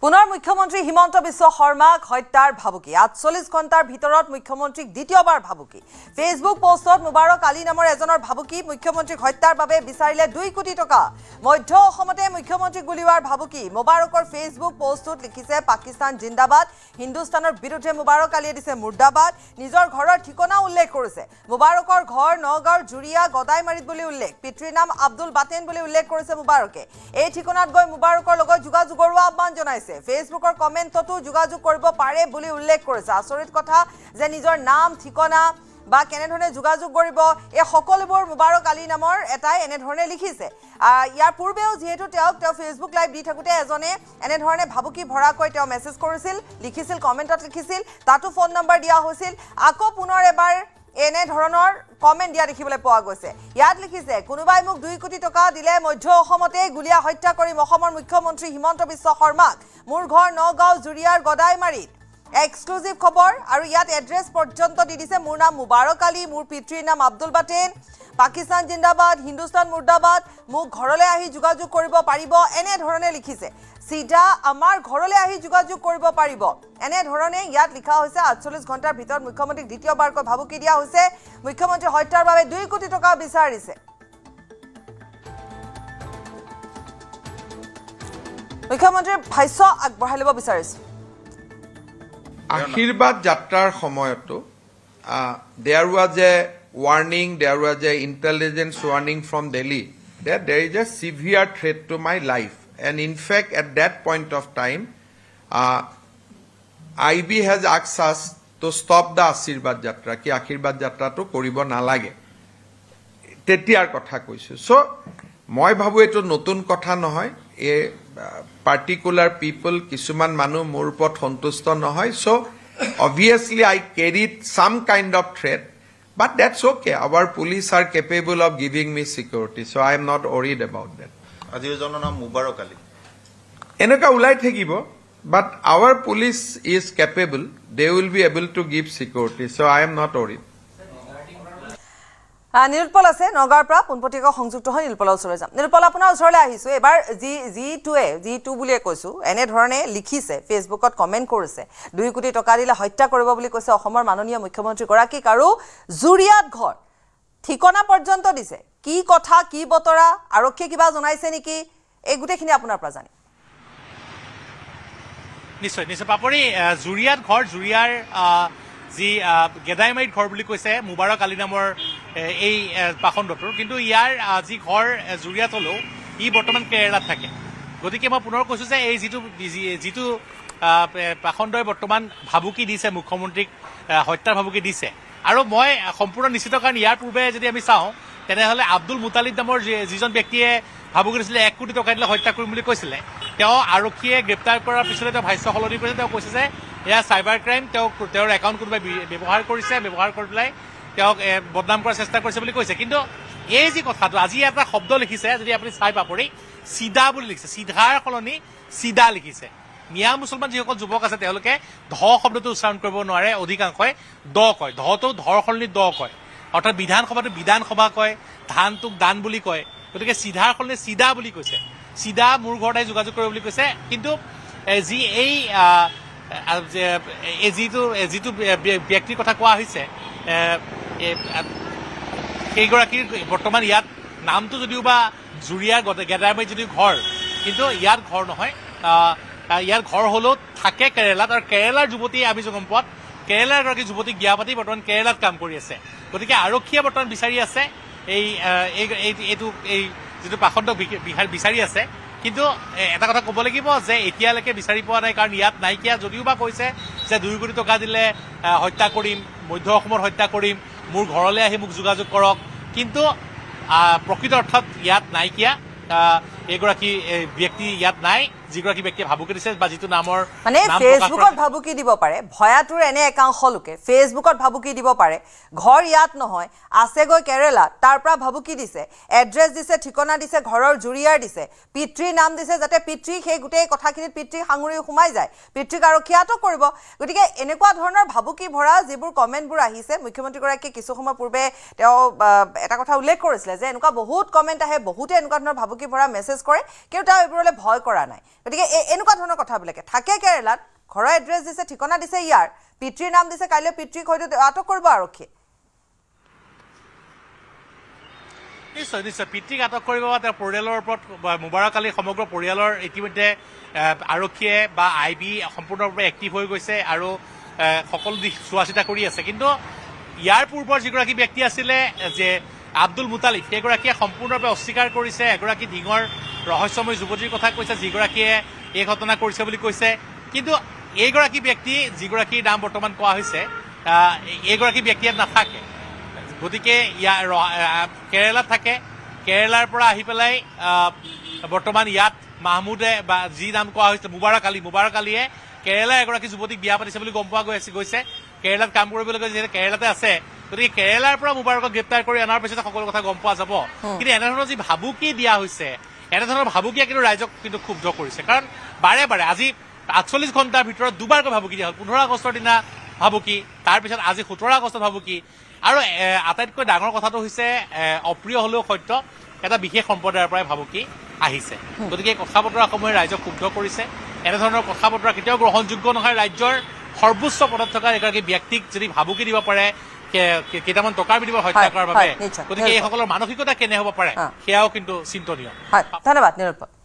পুনৰ মুখ্যমন্ত্ৰী হিমন্ত বিশ্ব শৰ্মাক হত্যাৰ ভাবুকি ৪৮ ঘণ্টাৰ ভিতৰত মুখ্যমন্ত্ৰীক দ্বিতীয়বাৰ ভাবুকি ফেচবুক পোষ্টত মুবাৰক আলী নামৰ এজনৰ ভাবুকি মুখ্যমন্ত্ৰীক হত্যাৰ বাবে বিচাৰিলে ২ কোটি টকা মধ্য অসমতে মুখ্যমন্ত্ৰীক গুলিওৱাৰ ভাবুকি মুবাৰকৰ ফেচবুক পোষ্টত লিখিছে পাকিস্তান জিন্দাবাদ হিন্দুস্তানৰ বিৰুদ্ধে মুবাৰক আলীয়ে দিছে মুৰ্দাবাদ নিজৰ ঘৰৰ ঠিকনা উল্লেখ কৰিছে মুবাৰকৰ ঘৰ নগাঁৱৰ জুৰিয়া গদাইমাৰীত বুলি উল্লেখ পিতৃৰ নাম আব্দুল বাটেন বুলি উল্লেখ কৰিছে মুবাৰকে এই ঠিকনাত গৈ মুবাৰকৰ লগত যোগাযোগৰ আহ্বান জনাইছে ফেচবুকৰ কমেন্টতো যোগাযোগ কৰিব পাৰে বুলি উল্লেখ কৰিছে আচৰিত কথা যে নিজৰ নাম ঠিকনা বা কেনেধৰণে যোগাযোগ কৰিব এই সকলোবোৰ মুবাৰক আলী নামৰ এটাই এনেধৰণে লিখিছে ইয়াৰ পূৰ্বেও যিহেতু তেওঁ ফেচবুক লাইভ দি থাকোঁতে এজনে এনেধৰণে ভাবুকি ভৰাকৈ তেওঁ মেছেজ কৰিছিল লিখিছিল কমেণ্টত লিখিছিল তাতো ফোন নম্বৰ দিয়া হৈছিল আকৌ পুনৰ এবাৰ এনে ধৰণৰ কমেন্ট দিয়া দেখিবলৈ পোৱা গৈছে ইয়াত লিখিছে কোনোবাই মোক ২ কোটি টকা দিলে মধ্য অসমতে গুলিয়া হত্যা কৰিম অসমৰ মুখ্যমন্ত্ৰী হিমন্ত বিশ্ব শৰ্মাক মোৰ ঘৰ নগাঁও জুৰিয়াৰ গদাইমাৰীত এক্সক্লুসিভ খবৰ আৰু ইয়াত এড্ৰেছ পৰ্যন্ত দি দিছে মোৰ নাম মুবাৰক আলী মোৰ পিতৃৰ নাম আব্দুল বাটেন পাকিস্তান জিন্দাবাদ হিন্দুস্তান মুৰ্দাবাদ মোক ঘৰলৈ আহি যোগাযোগ কৰিব পাৰিব এনে ধৰণে লিখিছে সিধা আমাৰ ঘৰলৈ আহি যোগাযোগ কৰিব পাৰিব এনে ধৰণে ইয়াত লিখা হৈছে ৪৮ ঘণ্টাৰ ভিতৰত মুখ্যমন্ত্ৰীক দ্বিতীয়বাৰকৈ ভাবুকি দিয়া হৈছে মুখ্যমন্ত্ৰী হত্যাৰ বাবে ২ কোটি টকা বিচাৰিছে মুখ্যমন্ত্ৰীৰ ভাষ্য আগবঢ়াই ল'ব বিচাৰিছে আশীৰ্বাদ যাত্ৰাৰ সময়তো there was a warning, there was a intelligence warning from Delhi that there is a severe threat to my life. And in fact, at that point of time, IB has asked us to stop the Ashirvad Jatra, ki Ashirvad Jatra to koribo nalage. Tetiar kotha koisu. So, moi bhabu eto notun kotha nohoy. A particular people, kisuman manu mor upor santusto nohoy. So, obviously, I carried some kind of threat. But that's okay. Our police are capable of giving me security. So, I am not worried about that. আজিজনৰ নাম মুবাৰক আলী এনেকা উলাই থাকিব but our police is capable they will be able to give security so I am not worried নিৰুৎপল আছে নগাঁৱৰ পৰা পোনপটীয়াকৈ সংযুক্ত হৈ নিৰুৎপলৰ ওচৰলৈ যাম নিৰুৎপল আপোনাৰ ওচৰলৈ আহিছোঁ এবাৰ জি টু বুলিয়ে কৈছোঁ এনেধৰণে লিখিছে ফেচবুকত কমেণ্ট কৰিছে ২ কোটি টকা দিলে হত্যা কৰিব বুলি কৈছে অসমৰ মাননীয় মুখ্যমন্ত্ৰীগৰাকীক আৰু জুৰিয়াত ঘৰ ঠিকনা পৰ্যন্ত দিছে কি কথা কি বতৰা আৰক্ষীয়ে কিবা জনাইছে নেকি এই গোটেইখিনি আপোনাৰ পৰা জানি নিশ্চয় নিশ্চয় পাপৰি জুৰিয়াত ঘৰ জুৰিয়াৰ যি গেদাইমাৰীত ঘৰ বুলি কৈছে মুবাৰক আলী নামৰ এই পাখণ্ডটোৰ কিন্তু ইয়াৰ যি ঘৰ জুৰিয়াত হ'লেও ই বৰ্তমান কেৰেলাত থাকে গতিকে মই পুনৰ কৈছোঁ যে এই যিটো পাখণ্ডই বৰ্তমান ভাবুকি দিছে মুখ্যমন্ত্ৰীক হত্যাৰ ভাবুকি দিছে আৰু মই সম্পূৰ্ণ নিশ্চিত কাৰণ ইয়াৰ পূৰ্বে যদি আমি চাওঁ তেনেহ'লে আব্দুল মুতালিব নামৰ যিজন ব্যক্তিয়ে ভাবুকি দিছিলে ১ কোটি টকা দিলে হত্যা কৰিম বুলি কৈছিলে তেওঁ আৰক্ষীয়ে গ্ৰেপ্তাৰ কৰাৰ পিছতে তেওঁ ভাষ্য সলনি কৰিছে তেওঁ কৈছে যে এয়া চাইবাৰ ক্ৰাইম তেওঁৰ একাউণ্ট কোনোবাই ব্যৱহাৰ কৰিছে ব্যৱহাৰ কৰি পেলাই তেওঁক বদনাম কৰাৰ চেষ্টা কৰিছে বুলি কৈছে কিন্তু এই যি কথাটো আজি এটা শব্দ লিখিছে যদি আপুনি চাই পাপৰি চিধা বুলি লিখিছে চিধাৰ সলনি চিধা লিখিছে মিয়া মুছলমান যিসকল যুৱক আছে তেওঁলোকে ধ শব্দটো উচ্চাৰণ কৰিব নোৱাৰে অধিকাংশই দ কয় ধটো ধৰ সলনি দ কয় অৰ্থাৎ বিধানসভাটো বিধানসভা কয় ধানটোক দান বুলি কয় গতিকে চিধাৰ সলনি চিধা বুলি কৈছে চিধা মোৰ ঘৰত আহি যোগাযোগ কৰিব বুলি কৈছে কিন্তু যি যিটো ব্যক্তিৰ কথা কোৱা হৈছে সেইগৰাকীৰ বৰ্তমান ইয়াত নামটো যদিও বা জুৰিয়াৰ গেদাইমাৰীত যদিও ঘৰ কিন্তু ইয়াত ঘৰ নহয় ইয়াৰ ঘৰ হ'লেও থাকে কেৰেলাত আৰু কেৰেলাৰ যুৱতী আমি গম পোৱাত কেৰেলাৰ এগৰাকী যুৱতীক বিয়া পাতি বৰ্তমান কেৰেলাত কাম কৰি আছে গতিকে আৰক্ষীয়ে বৰ্তমান বিচাৰি আছে এই যিটো পাখণ্ড বিচাৰি আছে কিন্তু এটা কথা ক'ব লাগিব যে এতিয়ালৈকে বিচাৰি পোৱা নাই কাৰণ ইয়াত নাইকিয়া যদিও বা কৈছে যে ২ কোটি টকা দিলে হত্যা কৰিম মধ্য অসমত হত্যা কৰিম মোৰ ঘৰলৈ আহি মোক যোগাযোগ কৰক কিন্তু প্ৰকৃত অৰ্থত ইয়াত নাইকিয়া এগৰাকী ব্যক্তি ইয়াত নাই যিগৰাকী ব্যক্তিয়ে ভাবুকি দিছে বা যিটো নামৰ মানে ফেচবুকত ভাবুকি দিব পাৰে ভয়াতুৰ এনে একাংশ লোকে ফেচবুকত ভাবুকি দিব পাৰে ঘৰ ইয়াত নহয় আছেগৈ কেৰেলা তাৰ পৰা ভাবুকি দিছে এড্ৰেছ দিছে ঠিকনা দিছে ঘৰৰ জুৰিয়াৰ দিছে পিতৃৰ নাম দিছে যাতে পিতৃ সেই গোটেই কথাখিনিত পিতৃ সাঙুৰি সোমাই যায় পিতৃক আৰক্ষীয়ে আটক কৰিব গতিকে এনেকুৱা ধৰণৰ ভাবুকি ভৰা যিবোৰ কমেণ্টবোৰ আহিছে মুখ্যমন্ত্ৰীগৰাকীয়ে কিছু সময় পূৰ্বে তেওঁ এটা কথা উল্লেখ কৰিছিলে যে এনেকুৱা বহুত কমেণ্ট আহে বহুতে এনেকুৱা ধৰণৰ ভাবুকি ভৰা মেছেজ কৰে কিন্তু তেওঁ এইবোৰলৈ ভয় কৰা নাই গতিকে এনেকুৱা ধৰণৰ কথাবিলাকে থাকে কেৰালাত ঘৰৰ এড্ৰেছ দিছে ঠিকনা দিছে ইয়াৰ পিতৃৰ নাম দিছে কাইলৈ পিতৃক হয়তো আটক কৰিব আৰক্ষীয়ে নিশ্চয় নিশ্চয় পিতৃক আটক কৰিব বা তেওঁৰ পৰিয়ালৰ ওপৰত মুবাৰক আলী সমগ্ৰ পৰিয়ালৰ ইতিমধ্যে আৰক্ষীয়ে বা IB সম্পূৰ্ণৰূপে এক্টিভ হৈ গৈছে আৰু সকলো দিশ চোৱা চিতা কৰি আছে কিন্তু ইয়াৰ পূৰ্বৰ যিগৰাকী ব্যক্তি আছিলে যে আব্দুল মুতালিব সেইগৰাকীয়ে সম্পূৰ্ণৰূপে অস্বীকাৰ কৰিছে এগৰাকী ডিঙৰ ৰহস্যময় যুৱতীৰ কথা কৈছে যিগৰাকীয়ে এই ঘটনা কৰিছে বুলি কৈছে কিন্তু এইগৰাকী ব্যক্তি যিগৰাকীৰ নাম বৰ্তমান কোৱা হৈছে এইগৰাকী ব্যক্তি ইয়াত নাথাকে গতিকে ইয়াৰ কেৰেলাত থাকে কেৰেলাৰ পৰা আহি পেলাই বৰ্তমান ইয়াত মাহমুদে বা যি নাম কোৱা হৈছে মুবাৰক আলীয়ে কেৰেলাৰ এগৰাকী যুৱতীক বিয়া পাতিছে বুলি গম পোৱা গৈছে কেৰেলাত কাম কৰিবলৈ গৈছে যিহেতু কেৰেলাতে আছে গতিকে কেৰেলাৰ পৰা মুবাৰকক গ্ৰেপ্তাৰ কৰি অনাৰ পিছতে সকলো কথা গম পোৱা যাব কিন্তু এনেধৰণৰ যি ভাবুকি দিয়া হৈছে এনেধৰণৰ ভাবুকিয়ে কিন্তু ৰাইজক কিন্তু ক্ষুব্ধ কৰিছে কাৰণ বাৰে বাৰে আজি 48 ঘণ্টাৰ ভিতৰত দুবাৰকৈ ভাবুকি দিয়া হ'ল 15 আগষ্টৰ দিনা ভাবুকি তাৰপিছত আজি 17 আগষ্টত ভাবুকি আৰু আটাইতকৈ ডাঙৰ কথাটো হৈছে অপ্ৰিয় হলেও সত্য এটা বিশেষ সম্প্ৰদায়ৰ পৰাই ভাবুকি আহিছে গতিকে কথা বতৰাসমূহে ৰাইজক ক্ষুব্ধ কৰিছে এনেধৰণৰ কথা বতৰা কেতিয়াও গ্ৰহণযোগ্য নহয় ৰাজ্যৰ সৰ্বোচ্চ পদত থকা এগৰাকী ব্যক্তিক যদি ভাবুকি দিব পাৰে কেইটামান টকাৰ বিনিময়ত হত্যা কৰাৰ বাবে গতিকে এইসকলৰ মানসিকতা কেনে হ'ব পাৰে সেয়াও কিন্তু চিন্তনীয় হয় ধন্যবাদ নিৰূপম